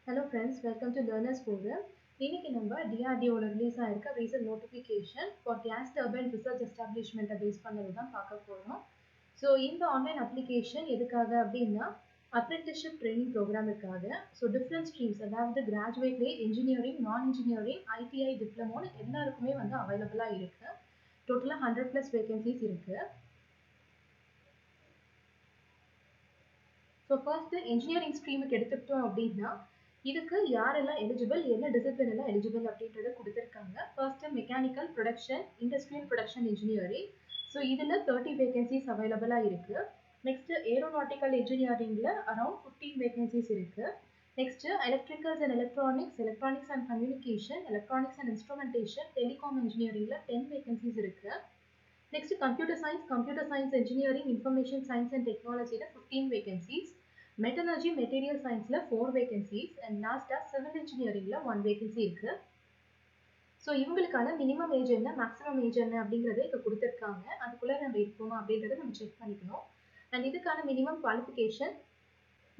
Hello friends, welcome to Learners Forum. இன்னைக்கு நம்ம DRDOல ரிலீஸ் ஆயிருக்க recent notification for gas turbine research establishment base பண்ணது தான் பார்க்க போறோம். ஸோ இந்த ஆன்லைன் அப்ளிகேஷன் எதுக்காக அப்படின்னா apprenticeship training ப்ரோக்ராமுக்காக. ஸோ டிஃப்ரெண்ட் ஸ்ட்ரீம்ஸ் அதாவது கிராஜுவேட்லேயே இன்ஜினியரிங், நான் இன்ஜினியரிங், ஐடிஐ, டிப்ளமோன்னு எல்லாருக்குமே வந்து அவைலபிளாக இருக்கு. டோட்டலாக 100+ வேகன்சிஸ் இருக்கு. ஸோ ஃபர்ஸ்ட் இன்ஜினியரிங் ஸ்ட்ரீமுக்கு எடுத்துக்கிட்டோம் அப்படின்னா இதுக்கு யாரெல்லாம் எலிஜிபிள், என்ன டிசிப்ளின் எல்லாம் எலிஜிபிள் அப்படின்றத கொடுத்துருக்காங்க. First mechanical production, industrial production engineering. So இதில் 30 வேகன்சிஸ் அவைலபிளாக இருக்கு. நெக்ஸ்ட் ஏரோநாட்டிக்கல் இன்ஜினியரிங்ல அரௌண்ட் 15 வேகன்சிஸ் இருக்கு. Next electricals and electronics, electronics and communication, electronics and instrumentation, telecom இன்ஜினியரிங்ல 10 வேகன்சிஸ் இருக்கு. Next computer science engineering, information science and டெக்னாலஜியில் 15 vacancies. Metallurgy material சயின்ஸில் 4 vacancies and லாஸ்ட்டாக சிவில் இன்ஜினியரிங்கில் 1 வேகன்சி இருக்கு. ஸோ இவங்களுக்கான மினிமம் ஏஜ் என்ன, மேக்ஸிமம் ஏஜ் என்ன அப்படிங்கிறத இப்போ கொடுத்துருக்காங்க. அதுக்குள்ளே நம்ம இருக்கோமா அப்படின்றத நம்ம செக் பண்ணிக்கணும். அண்ட் இதுக்கான minimum qualification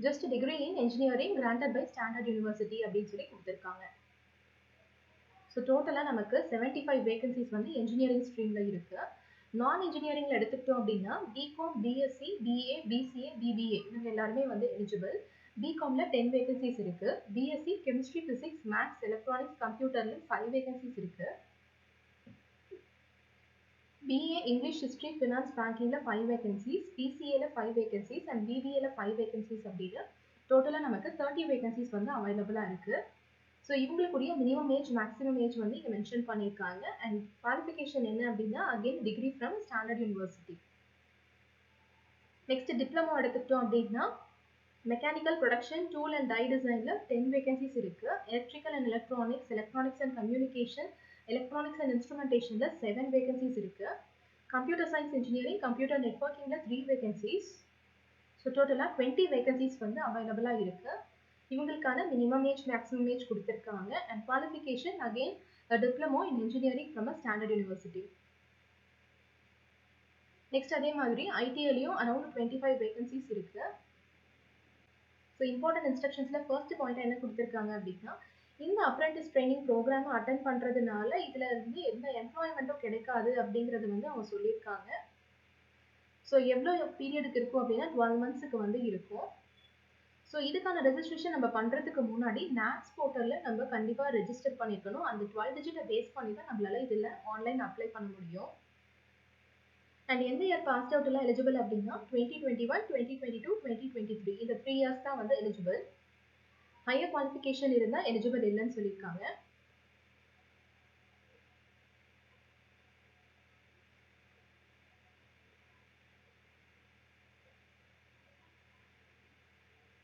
just degree in engineering granted by standard university அப்படின்னு சொல்லி கொடுத்துருக்காங்க. ஸோ டோட்டலாக நமக்கு 75 வேகன்சிஸ் வந்து இன்ஜினியரிங் ஸ்ட்ரீமில் இருக்கு. நான் இன்ஜினியரிங்ல எடுத்துக்கிட்டோம் அப்படின்னா BCom, BSc, BA, BCA, BBA இவங்க எல்லாருமே வந்து எலிஜிபிள். பிகாம்ல 10 வேகன்சிஸ் இருக்கு. BSc chemistry, physics, maths, electronics, கம்ப்யூட்டர்ல 5 வேகன்சிஸ் இருக்கு. பிஏ இங்கிலீஷ், ஹிஸ்டரி, ஃபினான்ஸ், பேங்கிங்ல 5 வேகன்சிஸ், பிசிஏல 5 வேகன்சிஸ் அண்ட் பிபிஏல 5 வேகன்சிஸ் அப்படின்னு டோட்டலாக நமக்கு 30 வேகன்சிஸ் வந்து அவைலபிளாக இருக்கு. ஸோ இவங்களுக்குரிய மினிமம் ஏஜ், மேக்ஸிமம் ஏஜ் வந்து இங்கே மென்ஷன் பண்ணியிருக்காங்க. அண்ட் குவாலிஃபிகேஷன் என்ன அப்படின்னா again degree from standard university. Next diploma எடுத்துக்கிட்டோம் அப்படின்னா mechanical production, tool and die டிசைனில் 10 வேகன்சிஸ் இருக்கு. Electrical and electronics, electronics and communication, electronics and இன்ஸ்ட்ருமெண்டேஷனில் 7 வேகன்சிஸ் இருக்கு. கம்ப்யூட்டர் சயின்ஸ் இன்ஜினியரிங், கம்ப்யூட்டர் நெட்வொர்க்கிங்கில் 3 வேகன்சிஸ். ஸோ டோட்டலாக 20 வேகன்சிஸ் வந்து அவைலபிளாக இருக்கு. இவங்களுக்கான மினிமம் ஏஜ், மேக்ஸிமம் ஏஜ் கொடுத்துருக்காங்க. And qualification again diploma in engineering from a standard university. Next அதே மாதிரி ஐடிஐலையும் அரௌண்ட் 25 வேகன்சிஸ் இருக்கு. ஸோ இம்பார்ட்டன்ட் இன்ஸ்ட்ரக்ஷன்ஸில் ஃபர்ஸ்ட் பாயிண்ட் என்ன கொடுத்துருக்காங்க அப்படின்னா இந்த அப்ரெண்டிஸ் ட்ரைனிங் ப்ரோக்ராம் அட்டன் பண்ணுறதுனால இதில் இருந்து எந்த எம்ப்ளாய்மெண்ட்டும் கிடைக்காது அப்படிங்கிறது வந்து அவங்க சொல்லியிருக்காங்க. ஸோ எவ்வளோ பீரியடுக்கு இருக்கும் அப்படின்னா 12 மந்த்ஸுக்கு வந்து இருக்கும். ஸோ இதுக்கான ரெஜிஸ்ட்ரேஷன் நம்ம பண்ணுறதுக்கு முன்னாடி நாட்ஸ் போர்ட்டலில் நம்ம கண்டிப்பாக ரெஜிஸ்டர் பண்ணியிருக்கணும். அந்த 12 டிஜிட்டை பேஸ் பண்ணி தான் நம்மளால இதில் ஆன்லைன் அப்ளை பண்ண முடியும். அண்ட் எந்த இயர் பாஸ் அவுட் எல்லாம் எலிஜிபிள் அப்படின்னா 2021, 2022, 2023 இந்த 3 இயர்ஸ் தான் வந்து எலிஜிபிள். ஹையர் குவாலிஃபிகேஷன் இருந்தால் எலிஜிபிள் இல்லைன்னு சொல்லியிருக்காங்க.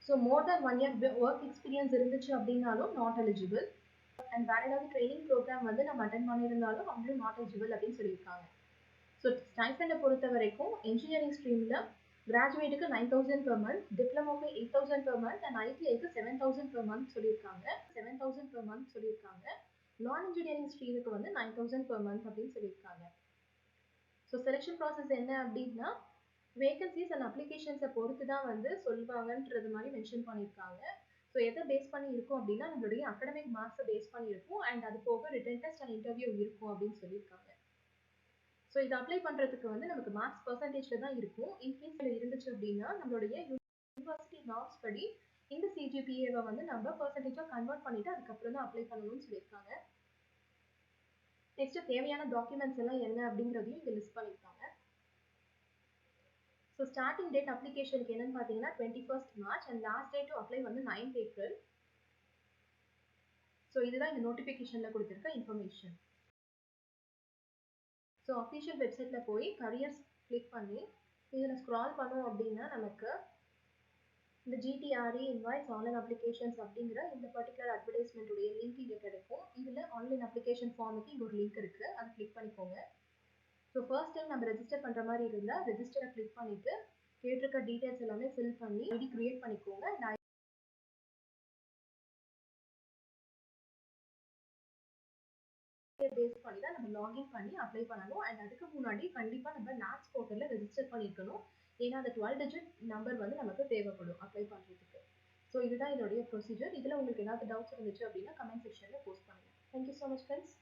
ஸோ மோர் தேன் 1 இயர் ஒர்க் எக்ஸ்பீரியன்ஸ் இருந்துச்சு அப்படின்னாலும் நாட் எலிஜிபிள். அண்ட் வேற ஏதாவது ட்ரைனிங் ப்ரோக்ராம் வந்து நம்ம அட்டன் பண்ணியிருந்தாலும் அவங்களும் நாட் எலிஜிபிள் அப்படின்னு சொல்லியிருக்காங்க. ஸோ ஸ்டைஃபண்டை பொறுத்த வரைக்கும் இன்ஜினியரிங் ஸ்ட்ரீமில் கிராஜுவேட்டுக்கு 9,000 per month, டிப்ளமோக்கு 8,000 per month அண்ட் ஐடிஐக்கு 7,000 per month சொல்லியிருக்காங்க. நான் இன்ஜினியரிங் ஸ்ட்ரீமுக்கு வந்து 9,000 per month அப்படின்னு சொல்லியிருக்காங்க. ஸோ செலெக்ஷன் ப்ராசஸ் என்ன அப்படின்னா வேகன்சிஸ் அண்ட் அப்ளிகேஷன்ஸை பொறுத்து தான் வந்து சொல்லுவாங்கன்றது மாதிரி மென்ஷன் பண்ணியிருக்காங்க. ஸோ எதை பேஸ் பண்ணி இருக்கும் அப்படின்னா நம்மளுடைய அகடமிக் மார்க்ஸை பேஸ் பண்ணி இருக்கும் அண்ட் அது போக ரிட்டன் டெஸ்ட் அண்ட் இன்டர்வியூ இருக்கும் அப்படின்னு சொல்லியிருக்காங்க. ஸோ இதை அப்ளை பண்ணுறதுக்கு வந்து நமக்கு மார்க்ஸ் பர்சன்டேஜில் தான் இருக்கும். இன்கேஸ் இதில் இருந்துச்சு அப்படின்னா நம்மளுடைய யூனிவர்சிட்டி நார்ம்ஸ் படி இந்த சிஜிபிஏவை வந்து நம்ம பர்சன்டேஜாக கன்வெர்ட் பண்ணிவிட்டு அதுக்கப்புறம் தான் அப்ளை பண்ணணும்னு சொல்லியிருக்காங்க. நெக்ஸ்ட் தேவையான டாக்குமெண்ட்ஸ் எல்லாம் என்ன அப்படிங்கிறதையும் இங்கே லிஸ்ட் பண்ணியிருக்காங்க. ஸோ ஸ்டார்டிங் டேட் அப்ளிகேஷனுக்கு என்னன்னு பார்த்தீங்கன்னா 21st March and last date to apply வந்து 9th April. ஸோ இதுதான் இந்த நோட்டிஃபிகேஷனில் கொடுத்துருக்க இன்ஃபர்மேஷன். ஸோ அஃபிஷியல் வெப்சைட்டில் போய் கரியர்ஸ் கிளிக் பண்ணி இதில் ஸ்க்ரால் பண்ணோம் அப்படின்னா நமக்கு இந்த ஜிடிஆர்இ இன்வாய்ஸ் ஆன்லைன் அப்ளிகேஷன்ஸ் அப்படிங்கிற இந்த பர்டிகுலர் அட்வர்டைஸ்மெண்ட்டுடைய லிங்க் இங்கே கிடைக்கும். இதில் ஆன்லைன் அப்ளிகேஷன் ஃபார்முக்கு இங்கே ஒரு லிங்க் இருக்குது, அதை கிளிக் பண்ணிக்கோங்க. ஸோ ஃபர்ஸ்ட் டைம் நம்ம ரெஜிஸ்டர் பண்ணுற மாதிரி இருந்தால் ரெஜிஸ்டரை கிளிக் பண்ணிவிட்டு கேட்டிருக்க டீட்டெயில்ஸ் எல்லாமே ஃபில் பண்ணி ஐடி க்ரியேட் பண்ணிக்கோங்க. பேஸ் பண்ணி தான் நம்ம லாகின் பண்ணி அப்ளை பண்ணணும். அண்ட் அதுக்கு முன்னாடி கண்டிப்பாக நம்ம நாட்ஸ் போர்ட்டலில் ரெஜிஸ்டர் பண்ணியிருக்கணும். ஏன்னா அந்த 12 டிஜிட் நம்பர் வந்து நமக்கு தேவைப்படும் அப்ளை பண்ணுறதுக்கு. ஸோ இதுதான் இதோடைய ப்ரொசீஜர். இதில் உங்களுக்கு ஏதாவது டவுட்ஸ் இருந்துச்சு அப்படின்னா கமெண்ட் செக்ஷனில் போஸ்ட் பண்ணுங்கள். Thank you so much friends.